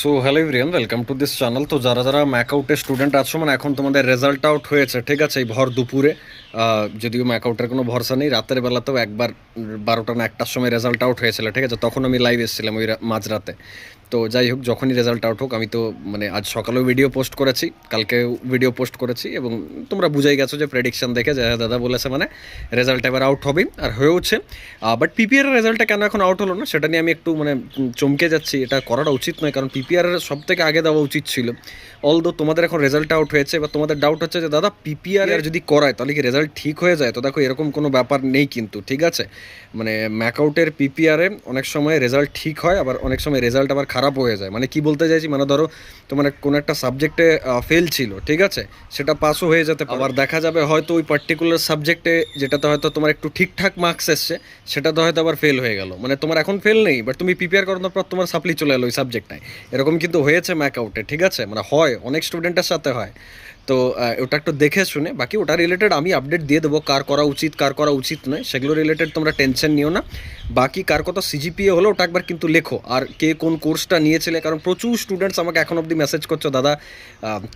So hello everyone, welcome to this channel. তো যারা যারা ম্যাকআউটের স্টুডেন্ট আছো, মানে এখন তোমাদের রেজাল্ট আউট হয়েছে, ঠিক আছে, এই ভর দুপুরে। যদিও ম্যাকআউটের কোনো ভরসা নেই, রাতের বেলাতেও একবার 12টা না 1টার সময় রেজাল্ট আউট হয়েছিল, ঠিক আছে, তখন আমি লাইভ এসেছিলাম ওই মাঝরাতে। তো যাই হোক, যখনই রেজাল্ট আউট হোক, আমি তো মানে আজ সকালেও ভিডিও পোস্ট করেছি, কালকে ভিডিও পোস্ট করেছি, এবং তোমরা বুঝেই গেছো যে প্রেডিকশন দেখে যে দাদা বলেছে মানে রেজাল্ট এবার আউট হবেই, আর হয়েওছে। বাট পিপিআর রেজাল্টটা কেন এখন আউট হলো না সেটা নিয়ে আমি একটু মানে চমকে যাচ্ছি। এটা করাটা উচিত নয়, কারণ পিপিআর সব থেকে আগে দেওয়া উচিত ছিল। অলদো তোমাদের এখন রেজাল্ট আউট হয়েছে, এবার তোমাদের ডাউট হচ্ছে যে দাদা পিপিআর যদি করায় তাহলে কি রেজাল্ট ঠিক হয়ে যায়? তো দেখো, এরকম কোনো ব্যাপার নেই কিন্তু, ঠিক আছে। মানে ম্যাকআউটের পিপিআরে অনেক সময় রেজাল্ট ঠিক হয়, আবার অনেক সময় রেজাল্ট আবার খারাপ হয়ে যায়। মানে কি বলতে চাইছি, মানে ধরো তোমার কোনো একটা সাবজেক্টে ফেল ছিল, ঠিক আছে, সেটা পাসও হয়ে যেতে পারে। আবার দেখা যাবে হয়তো ওই পার্টিকুলার সাবজেক্টে যেটাতে হয়তো তোমার একটু ঠিকঠাক মার্কস এসছে, সেটাতে হয়তো আবার ফেল হয়ে গেল। মানে তোমার এখন ফেল নেই, বাট তুমি পিপিআর করানোর পর তোমার সাপ্লি চলে এলো ওই সাবজেক্টটায়। এরকম কিন্তু হয়েছে ম্যাকআউটে, ঠিক আছে, মানে হয়, অনেক স্টুডেন্টের সাথে হয়। তো ওটা একটু দেখে শুনে, বাকি ওটা রিলেটেড আমি আপডেট দিয়ে দেবো, কার করা উচিত কার করা উচিত নয়, সেগুলো রিলেটেড তোমরা টেনশন নিও না। বাকি কার কত সিজিপিএ হলো ওটা একবার কিন্তু লেখো, আর কে কোন কোর্সটা নিয়েছিলে, কারণ প্রচুর স্টুডেন্টস আমাকে এখন অবধি মেসেজ করছো, দাদা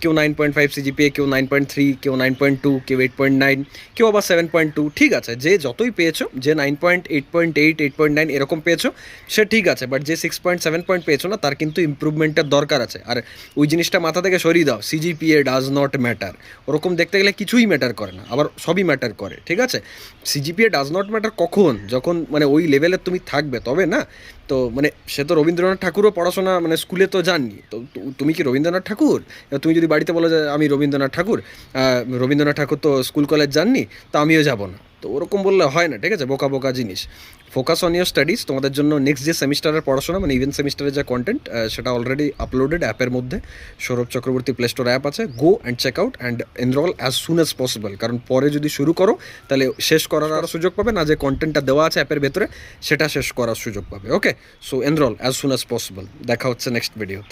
কেউ 9.5 সিজিপিএ, কেউ 9.3, কেউ 9.2, কেউ 8.9, কেউ আবার 7.2। ঠিক আছে, যে যতই পেয়েছো, যে 9.8, 8.8, 8.9 এরকম পেয়েছো সে ঠিক আছে, বাট যে 6.7 পয়েন্ট পেয়েছো না, তার কিন্তু ইম্প্রুভমেন্টের দরকার আছে। আর ওই জিনিসটা মাথা থেকে সরিয়ে দাও, সিজিপিএ ডাজ নট ম্যাটার। ওরকম দেখতে গেলে কিছুই ম্যাটার করে না, আবার সবই ম্যাটার করে, ঠিক আছে। সিজিপিএ ডাজ নট ম্যাটার কখন, যখন মানে ওই লেভেলের তুমি থাকবে তবে না। তো মানে সে তো রবীন্দ্রনাথ ঠাকুরও পড়াশোনা মানে স্কুলে তো যাননি, তো তুমি কি রবীন্দ্রনাথ ঠাকুর? তুমি যদি বাড়িতে বলো যে আমি রবীন্দ্রনাথ ঠাকুর, রবীন্দ্রনাথ ঠাকুর তো স্কুল কলেজ যাননি, তা আমিও যাব না, তো ওরকম বললে হয় না, ঠিক আছে, বোকা বোকা জিনিস। Focus on your studies. তোমাদের জন্য নেক্সট যে সেমিস্টারের পড়াশোনা, মানে ইভেন সেমিস্টারের যে কন্টেন্ট, সেটা অলরেডি আপলোডেড অ্যাপের মধ্যে। Sourav Chakraborty play store app আছে, go and check out and enrol as soon as possible, কারণ পরে যদি শুরু করো তাহলে শেষ করার আর সুযোগ পাবে না, যে কন্টেন্টটা দেওয়া আছে অ্যাপের ভেতরে সেটা শেষ করার সুযোগ পাবে। Okay, so enrol as soon as possible. দেখা হচ্ছে নেক্সট ভিডিওতে।